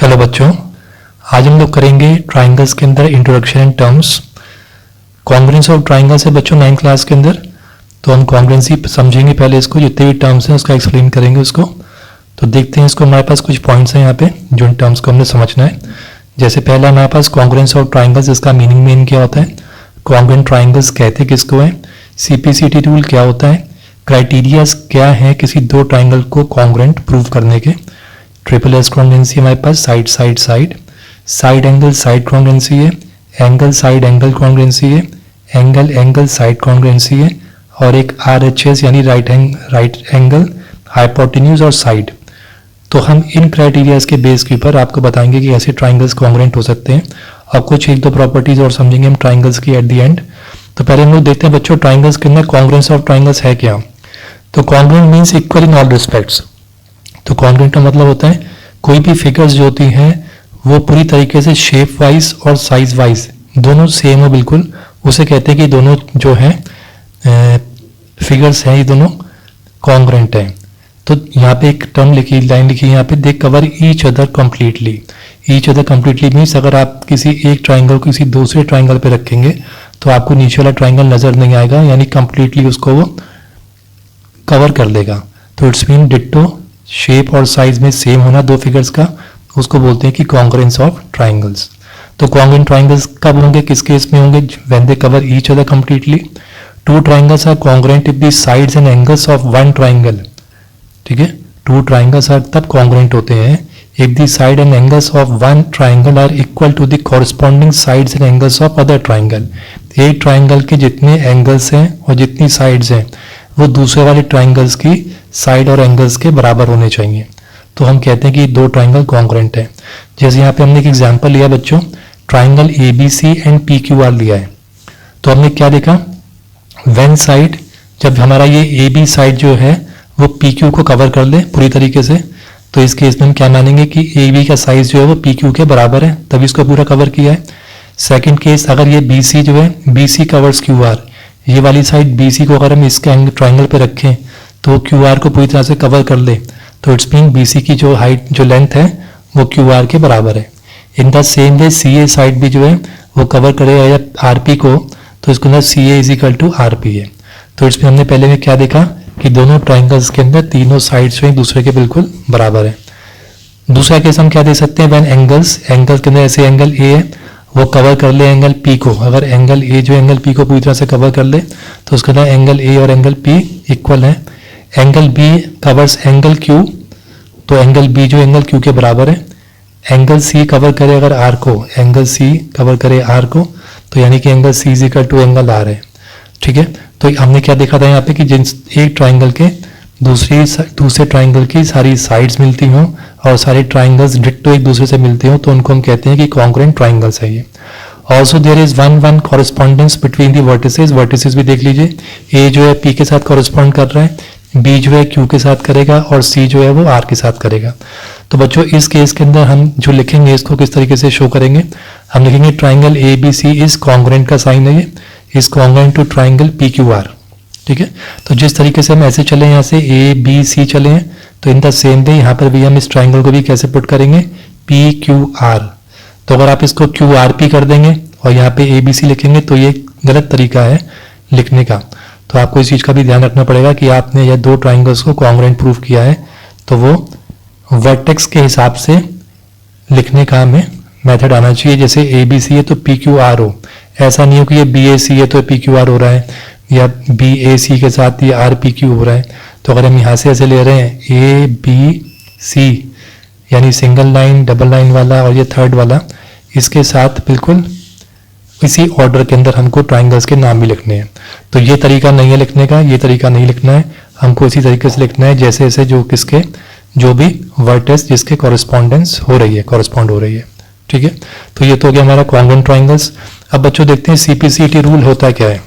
Hello बच्चों, आज हम लोग करेंगे ट्राइंगल्स के अंदर introduction and terms. Congruence of triangles है बच्चों 9th क्लास के अंदर। तो हम कॉन्ग्रुएंसी समझेंगे पहले, इसको जितने भी टर्म्स हैं उसका एक्सप्लेन करेंगे उसको। तो देखते हैं इसको, हमारे पास कुछ पॉइंट्स हैं यहाँ पे जो इन टर्म्स को हमने समझना है। जैसे पहला हमारे पास कॉन्ग्रुएंस ऑफ ट्राइंगल्स, इसका मीनिंग मेन क्या होता है, कॉन्ग्रुएंट ट्राइंगल्स कहते किसको है, सीपीसीटी रूल क्या होता है, क्राइटेरियाज क्या है किसी दो ट्राइंगल को कॉन्ग्रुएंट प्रूव करने के। ट्रिपल एस कॉन्ग्रुएंसी हमारे पास side side side, side angle side congruency है, एंगल साइड एंगल कॉन्ग्रुएंसी है, एंगल एंगल साइड कॉन्ग्रुएंसी है, और एक आरएचएस यानी राइट एंगल हाइपोटेन्यूज और साइड। तो हम इन क्राइटेरियाज के बेस के ऊपर आपको बताएंगे कि ऐसे ट्राइंगल्स कॉन्ग्रुएंट हो सकते हैं, और कुछ एक दो प्रॉपर्टीज और समझेंगे हम ट्राइंगल्स की एट द एंड। तो पहले हम लोग देखते हैं बच्चों ट्राइंगल्स के अंदर कॉन्ग्रुएंस ऑफ ट्राइंगल्स है क्या। तो congruent means equal in all respects. तो कॉन्ग्रुएंट का मतलब होता है कोई भी फिगर्स जो होती हैं वो पूरी तरीके से शेप वाइज और साइज वाइज दोनों सेम हो बिल्कुल, उसे कहते हैं कि दोनों जो है फिगर्स हैं ये दोनों कॉन्ग्रुएंट हैं। तो यहाँ पे एक टर्म लिखी, लाइन लिखी है यहाँ पे, they cover each other completely. Each other completely means अगर आप किसी एक ट्राइंगल को किसी दूसरे ट्राइंगल पे रखेंगे तो आपको नीचे वाला ट्राइंगल नजर नहीं आएगा, यानी कंप्लीटली उसको वो कवर कर देगा। तो इट्स मीन डिट्टो, शेप और साइज में सेम होना दो फिगर्स का, उसको बोलते हैं कि कॉन्ग्रुएंस ऑफ ट्राइंगल्स। तो कॉन्ग्रुएंट ट्राइंगल्स कब होंगे, किस केस में होंगे, when they cover each other completely. Two triangles are congruent if the sides and angles of one triangle. ठीक है, टू ट्राइंगल्स आर तब कॉन्ग्रुएंट होते हैं if the side and angles of one triangle are equal to the corresponding sides and angles of other triangle. एक triangle के जितने angles हैं और जितनी साइड्स हैं वो दूसरे वाले ट्राइंगल्स की साइड और एंगल्स के बराबर होने चाहिए। तो हम कहते हैं कि दो ट्राइंगल कॉन्ग्रुएंट है। जैसे यहाँ पे हमने एक एग्जांपल लिया बच्चों, ट्राइंगल एबीसी एंड पीक्यूआर लिया है। तो हमने क्या देखा, व्हेन साइड, जब हमारा ये एबी साइड जो है वो पीक्यू को कवर कर ले पूरी तरीके से, तो इस केस में हम क्या मानेंगे कि एबी का साइज जो है वो पीक्यू के बराबर है, तभी इसको पूरा कवर किया है। सेकेंड केस, अगर ये बीसी जो है, बीसी कवर्स क्यूआर, ये वाली साइड बीसी को अगर हम इसके ट्राइंगल पे रखें तो क्यूआर को पूरी तरह से कवर कर ले, तो इट्स मीन बीसी की जो हाइट जो लेंथ है वो क्यूआर के बराबर है। In the same way CA side भी जो है वो कवर करेगा आरपी को, तो इसके अंदर CA is equal to RP है। तो इसमें हमने पहले में क्या देखा कि दोनों ट्राइंगल्स के अंदर तीनों साइड्स जो है दूसरे के बिल्कुल बराबर है। दूसरा केस हम क्या दे सकते हैं, व्हेन एंगल्स के अंदर ऐसे एंगल ए है वो कवर कर ले एंगल पी को, अगर एंगल ए जो एंगल पी को पूरी तरह से कवर कर ले तो उसके अंदर एंगल ए और एंगल पी इक्वल है। Angle B covers angle Q, तो एंगल बी जो एंगल क्यू के बराबर है। एंगल सी कवर करे अगर आर को, एंगल सी कवर करे आर को, तो यानी कि angle C is equal to angle R है। ठीक है, तो हमने क्या देखा था यहाँ पे कि जिन एक ट्राइंगल के दूसरे ट्राइंगल की सारी साइड्स मिलती हों और सारे ट्राइंगल्स डिट्टो एक दूसरे से मिलते हो तो उनको हम कहते हैं कि कॉन्ग्रुएंट ट्राइंगल्स है ये। Also there is one correspondence between the vertices. Vertices भी देख लीजिए, ए जो है पी के साथ कॉरेस्पॉन्ड कर रहा है, बी जो है क्यू के साथ करेगा और सी जो है वो आर के साथ करेगा। तो बच्चों इस केस के अंदर हम जो लिखेंगे इसको किस तरीके से शो करेंगे, हम लिखेंगे triangle A B C is congruent का साइन है ये, is congruent to triangle P Q R. ठीक है, तो जिस तरीके से हम ऐसे चले यहाँ से ए बी सी चले हैं, तो इन द सेम वे यहाँ पर भी हम इस ट्राइंगल को भी कैसे पुट करेंगे, पी क्यू आर। तो अगर आप इसको क्यू आर पी कर देंगे और यहाँ पे ए बी सी लिखेंगे तो ये गलत तरीका है लिखने का। तो आपको इस चीज का भी ध्यान रखना पड़ेगा कि आपने यह दो ट्राइंगल्स को कॉन्ग्रुएंट प्रूव किया है तो वो वर्टेक्स के हिसाब से लिखने का हमें मेथड आना चाहिए। जैसे ए बी सी है तो पी क्यू आर हो, ऐसा नहीं हो कि ये बी ए सी है तो पी क्यू आर हो रहा है, या बी ए सी के साथ ये आर पी क्यू हो रहा है। तो अगर हम यहाँ से ऐसे ले रहे हैं ए बी सी यानी सिंगल लाइन डबल लाइन वाला और ये थर्ड वाला, इसके साथ बिल्कुल इसी ऑर्डर के अंदर हमको ट्राइंगल्स के नाम भी लिखने हैं। तो ये तरीका नहीं है लिखने का, ये तरीका नहीं लिखना है, हमको इसी तरीके से लिखना है जैसे जैसे जो किसके जो भी वर्टेक्स जिसके कॉरेस्पॉन्डेंस हो रही है, कॉरेस्पॉन्ड हो रही है। ठीक है, तो ये तो हो गया हमारा कॉन्ग्रुएंट ट्राइंगल्स। अब बच्चों देखते हैं सीपीसीटी रूल होता क्या है।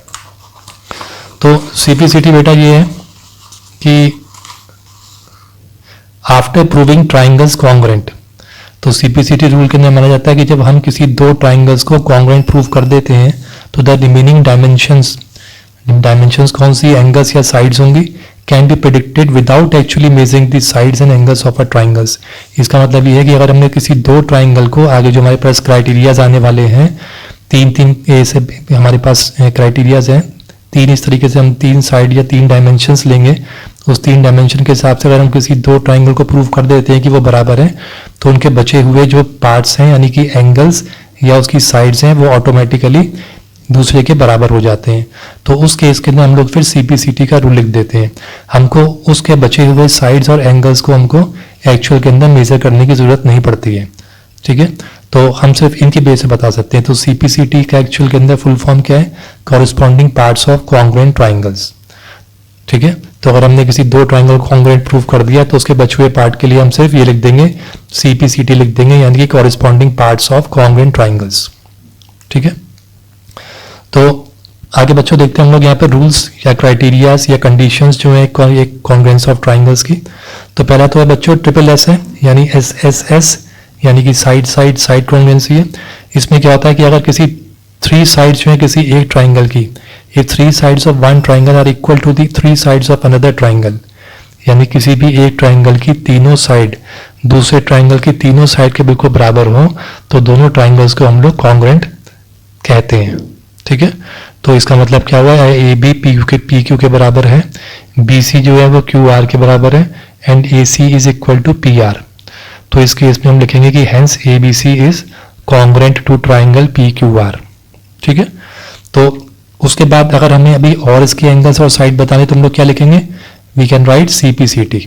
तो सीपीसीटी बेटा ये है कि आफ्टर प्रूविंग ट्राइंगल्स कॉन्ग्रुएंट, तो सीपीसीटी रूल के अंदर माना जाता है कि जब हम किसी दो ट्राइंगल्स को कॉन्ग्रुएंट प्रूव कर देते हैं तो द रिमेनिंग डायमेंशंस कौन सी एंगल्स या साइड्स होंगी can be predicted without actually measuring the sides and angles of a triangles. इसका मतलब ये है कि अगर हमने किसी दो ट्राइंगल को, आगे जो हमारे पास क्राइटेरियाज आने वाले हैं, तीन ऐसे हमारे पास क्राइटेरियाज हैं, तीन इस तरीके से हम तीन साइड या तीन डायमेंशंस लेंगे, उस तीन डायमेंशन के हिसाब से अगर हम किसी दो ट्राइंगल को प्रूव कर देते हैं कि वो बराबर है, तो उनके बचे हुए जो पार्ट्स हैं यानी कि एंगल्स या उसकी साइड्स हैं वो ऑटोमेटिकली दूसरे के बराबर हो जाते हैं। तो उस केस के अंदर हम लोग फिर CPCT का रूल लिख देते हैं। हमको उसके बचे हुए साइड्स और एंगल्स को हमको एक्चुअल के अंदर मेजर करने की जरूरत नहीं पड़ती है, ठीक है। तो हम सिर्फ इनकी बेस से बता सकते हैं। तो CPCT का एक्चुअल के अंदर फुल फॉर्म क्या है? Corresponding parts of congruent triangles, ठीक है। तो अगर हमने किसी दो ट्राइंगल कॉन्ग्रुएंट प्रूव कर दिया तो उसके बचे हुए पार्ट के लिए हम सिर्फ ये लिख देंगे, CPCT लिख देंगे, यानी कि corresponding parts of congruent triangles, ठीक है। तो आगे बच्चों देखते हैं हम लोग यहाँ पे रूल्स या क्राइटेरियाज या कंडीशंस जो है एक कॉन्ग्रुएंस ऑफ ट्राइंगल्स की। तो पहला तो है बच्चों SSS है, यानी SSS यानी कि साइड साइड साइड कॉन्ग्रुएंसी है। इसमें क्या होता है कि अगर किसी थ्री साइड्स जो है किसी एक ट्राइंगल की, if three sides of one triangle are equal to the three sides of another triangle, यानी किसी भी एक ट्राइंगल की तीनों साइड दूसरे ट्राइंगल की तीनों साइड के बिल्कुल बराबर हो, तो दोनों ट्राइंगल्स को हम लोग कॉन्ग्रुएंट कहते हैं, ठीक है। तो इसका मतलब क्या हुआ है? AB PQ के बराबर है, BC जो है वो QR के बराबर है, and AC is equal to PR। तो इस केस में हम लिखेंगे कि hence ABC is congruent to triangle PQR, ठीक है। तो उसके बाद अगर हमें अभी और इसके एंगल्स और साइड बताने तो हम लोग क्या लिखेंगे? वी कैन राइट CPCT,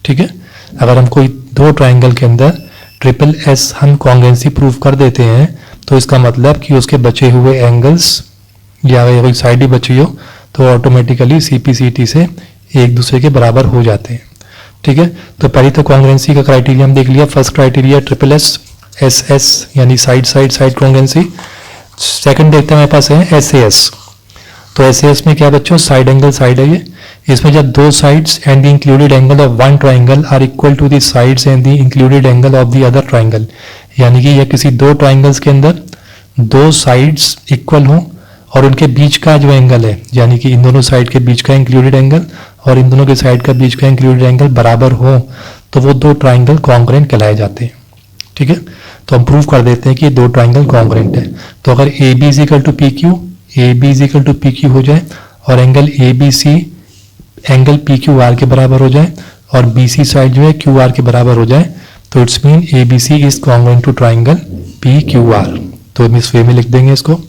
ठीक है। अगर हम कोई दो ट्राइंगल के अंदर SSS हम कॉन्ग्रुएंसी प्रूव कर देते हैं तो इसका मतलब कि उसके बचे हुए एंगल्स या अगर कोई साइड ही बची हो तो ऑटोमेटिकली CPCT से एक दूसरे के बराबर हो जाते हैं, ठीक है। तो पहली तो कॉन्ग्रुएंसी का क्राइटेरिया हम देख लिया। फर्स्ट क्राइटेरिया SSS यानी side side side congruency. Second देखते हैं हमारे पास है SAS। तो SAS में क्या बच्चों? साइड एंगल साइड है ये। इसमें जब दो sides and the included angle of one triangle are equal to the sides and the included angle of the other triangle, यानी कि यह किसी दो ट्राइंगल्स के अंदर दो साइड्स इक्वल हों और उनके बीच का जो एंगल है, यानी कि इन दोनों साइड के बीच का इंक्लूडेड एंगल और इन दोनों के साइड का बीच का इंक्लूडेड एंगल बराबर हो, तो वो दो ट्राइंगल कॉन्ग्रुएंट कहलाए जाते हैं, ठीक है। तो हम प्रूव कर देते हैं कि दो ट्राइंगल कॉन्ग्रुएंट है। तो अगर AB is equal to PQ हो जाए और एंगल ABC एंगल PQR के बराबर हो जाए और BC साइड जो है QR के बराबर हो जाए, तो it's mean ABC is congruent to triangle PQR। तो हम इस वे में लिख देंगे इसको,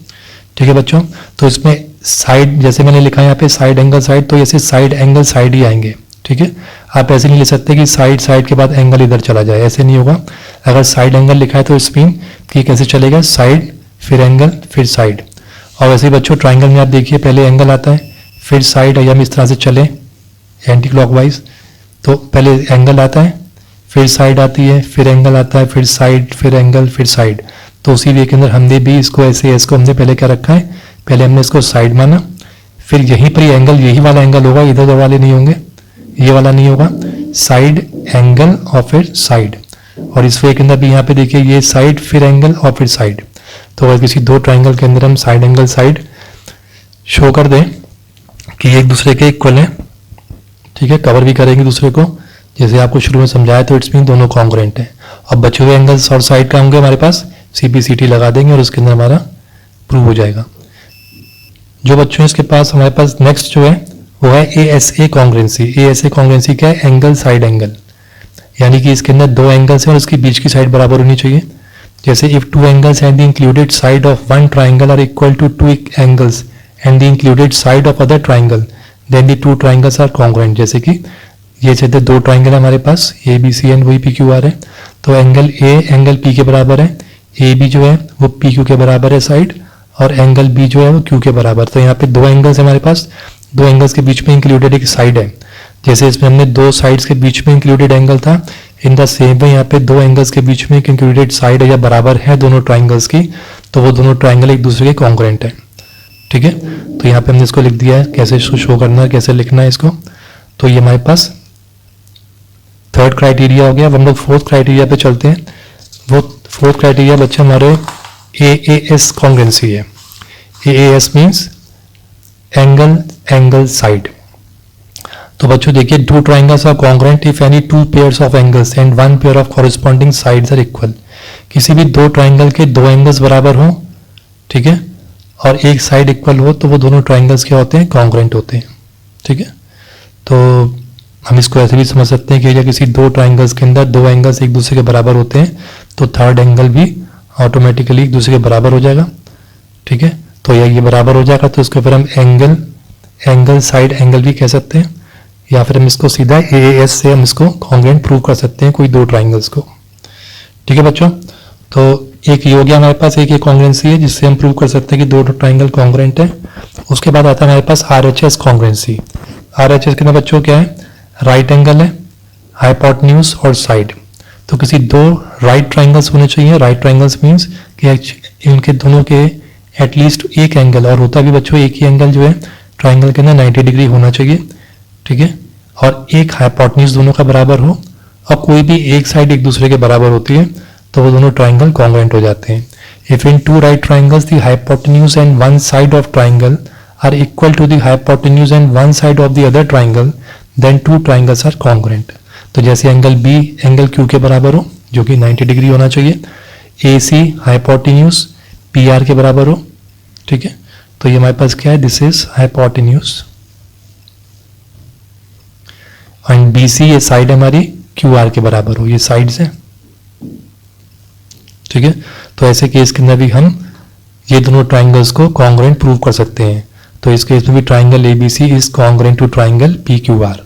ठीक है बच्चों। तो इसमें साइड जैसे मैंने लिखा है यहाँ पे साइड एंगल साइड, तो ऐसे साइड एंगल साइड ही आएंगे, ठीक है। आप ऐसे नहीं लिख सकते कि साइड साइड के बाद एंगल इधर चला जाए, ऐसे नहीं होगा। अगर साइड एंगल लिखा है तो इट्स मीन कि कैसे चलेगा? साइड फिर एंगल फिर साइड। और वैसे ही बच्चों ट्राइंगल में आप देखिए पहले एंगल आता है फिर साइड, या हम इस तरह से चले एंटी क्लॉकवाइज, तो पहले एंगल आता है फिर साइड आती है फिर एंगल आता है फिर साइड फिर एंगल फिर साइड। तो उसी वे के अंदर हमने भी इसको ऐसे को हमने पहले क्या रखा है? पहले हमने इसको साइड माना, फिर यहीं पर एंगल यही वाला एंगल होगा, इधर वाले नहीं होंगे, ये वाला नहीं होगा, साइड एंगल और फिर साइड। और इस वे के अंदर भी यहाँ पे देखिए ये साइड फिर एंगल और फिर साइड। तो अगर किसी दो ट्राइंगल के अंदर हम साइड एंगल साइड शो कर दें कि एक दूसरे के इक्वल है, ठीक है, कवर भी करेंगे दूसरे को, जैसे आपको शुरू में समझाया, तो इट्स मीन दोनों कॉन्ग्रुएंट है। अब बचे हुए एंगल्स और साइड का होंगे हमारे पास, CPCT लगा देंगे और उसके अंदर हमारा प्रूव हो जाएगा। जो बच्चों इसके पास हमारे पास नेक्स्ट जो है वो है ASA कॉन्ग्रुएंसी। ASA कॉन्ग्रुएंसी क्या है? एंगल साइड एंगल, यानी कि इसके अंदर दो एंगल्स हैं और उसकी बीच की साइड बराबर होनी चाहिए। जैसे if two angles and the included side of one triangle are equal to two angles and the included side of other triangle then the two triangles are congruent. जैसे कि ये कहते दो ट्राइंगल है हमारे पास ABC एंड वही PQR है, तो एंगल A एंगल P के बराबर है, AB जो है वो PQ के बराबर है साइड, और एंगल B जो है वो Q के बराबर। तो यहाँ पे दो एंगल्स है हमारे पास, दो एंगल्स के बीच में इंक्लूडेड एक साइड है। जैसे इसमें हमने दो साइड्स के बीच में इंक्लूडेड एंगल था, इन द सेम वे यहाँ पे दो एंगल्स के बीच में एक इंक्लूडेड साइड है या बराबर है दोनों ट्राइंगल्स की, तो वो दोनों ट्राइंगल एक दूसरे के कॉन्ग्रुएंट है, ठीक है। तो यहाँ पे हमने इसको लिख दिया है, कैसे इसको शो करना है, कैसे लिखना है इसको। तो ये हमारे पास थर्ड क्राइटेरिया हो गया। अब हम लोग फोर्थ क्राइटेरिया पे चलते हैं। वो फोर्थ क्राइटेरिया बच्चे हमारे AAS कॉन्ग्रुएंसी है। AAS means angle angle side. तो बच्चों देखिए, two triangles are congruent if any two pairs of angles and one pair of corresponding sides are equal. किसी भी दो ट्राइंगल के दो एंगल्स बराबर हों, ठीक है, और एक साइड इक्वल हो, तो वो दोनों ट्राइंगल्स क्या होते हैं, कॉन्ग्रुएंट होते हैं। ठीक है, तो हम इसको ऐसे भी समझ सकते हैं कि अगर किसी दो ट्राइंगल्स के अंदर दो एंगल्स एक दूसरे के बराबर होते हैं तो थर्ड एंगल भी ऑटोमेटिकली एक दूसरे के बराबर हो जाएगा। ठीक है, तो ये बराबर हो जाएगा तो इसको फिर हम एंगल साइड एंगल भी कह सकते हैं, या फिर हम इसको सीधा AAS से हम इसको कॉन्ग्रुएंट प्रूव कर सकते हैं कोई दो ट्राइंगल्स को। ठीक है बच्चों, तो एक ये हो गया हमारे पास, एक ये कॉन्ग्रुएंसी है जिससे हम प्रूव कर सकते हैं कि दो ट्राइंगल कॉन्ग्रुएंट है। उसके बाद आता है हमारे पास RHS कॉन्ग्रुएंसी। RHS के अंदर बच्चों क्या है, राइट एंगल है, हाइपोटेन्यूज और साइड। तो किसी दो राइट ट्राइंगल्स होने चाहिए। राइट ट्राइंगल्स मीन्स कि इनके दोनों के एटलीस्ट एक एंगल, और होता भी बच्चों एक ही एंगल जो है ट्राइंगल के अंदर 90 डिग्री होना चाहिए। ठीक है, और एक हाइपोटेन्यूज दोनों का बराबर हो, और कोई भी एक साइड एक दूसरे के बराबर होती है तो वो दोनों ट्राइंगल कॉन्ग्रुएंट हो जाते हैं। If in two right triangles the hypotenuse and one side of triangle are equal to the hypotenuse and one side of the other triangle then two triangles are congruent. तो जैसे angle B angle Q के बराबर हो, जो कि 90 degree होना चाहिए, AC hypotenuse PR के बराबर हो। ठीक है, तो ये हमारे पास क्या है, this is hypotenuse, and BC ये साइड हमारी QR के बराबर हो, ये साइड्स है। ठीक है, तो ऐसे केस के अंदर भी हम ये दोनों ट्राइंगल्स को कॉन्ग्रुएंट प्रूव कर सकते हैं। तो इस केस में भी triangle ABC is congruent to triangle PQR।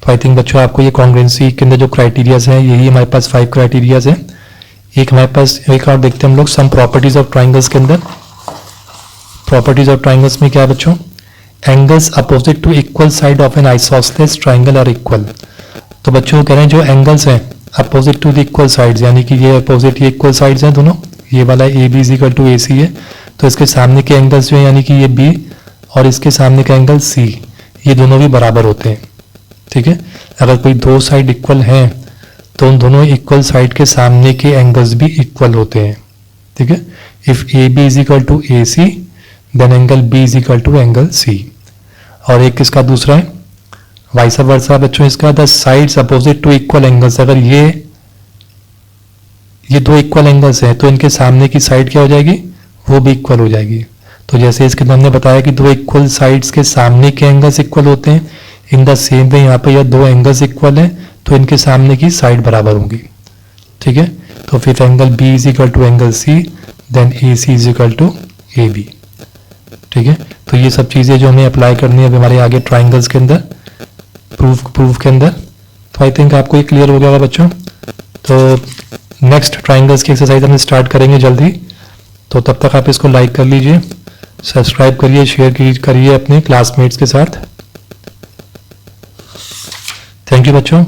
तो आई थिंक बच्चों आपको ये कॉन्ग्रुएंसी के अंदर जो क्राइटेरियाज हैं, यही हमारे पास 5 क्राइटेरियाज हैं। एक हमारे पास एक और देखते हैं हम लोग सम प्रॉपर्टीज ऑफ ट्राइंगल्स के अंदर। प्रॉपर्टीज ऑफ ट्राइंगल्स में क्या है बच्चों, angles opposite to equal side of an isosceles triangle are equal. तो बच्चों कह रहे हैं जो एंगल्स हैं opposite to the equal sides, यानी कि ये अपोजिट ये इक्वल साइड्स हैं दोनों, ये वाला AB is equal to AC है, तो इसके सामने के एंगल्स जो है यानी कि ये B और इसके सामने का एंगल C, ये दोनों भी बराबर होते हैं। ठीक है, अगर कोई दो साइड इक्वल हैं तो उन दोनों इक्वल साइड के सामने के एंगल्स भी इक्वल होते हैं। ठीक है, if AB is equal to AC then angle B is equal to angle C। और एक इसका दूसरा है वाइस वर्सा बच्चों, इसका the sides opposite to equal angles, अगर ये दो इक्वल एंगल्स हैं तो इनके सामने की साइड क्या हो जाएगी, वो भी इक्वल हो जाएगी। तो जैसे इसके अंदर हमने बताया कि दो इक्वल साइड्स के सामने के एंगल्स इक्वल होते हैं, इन द सेम वे यहाँ पे यह दो एंगल्स इक्वल हैं तो इनके सामने की साइड बराबर होंगी। ठीक है, तो फिर angle B is equal to angle C then AC is equal to AB। ठीक है, तो ये सब चीजें जो हमें अप्लाई करनी है अभी हमारे आगे ट्राइंगल्स के अंदर प्रूफ के अंदर। तो आई थिंक आपको ये क्लियर हो गया होगा बच्चों। तो नेक्स्ट ट्राइंगल्स की एक्सरसाइज हम स्टार्ट करेंगे जल्दी, तो तब तक आप इसको लाइक कर लीजिए, सब्सक्राइब करिए, शेयर करिए अपने क्लासमेट्स के साथ। थैंक यू बच्चों।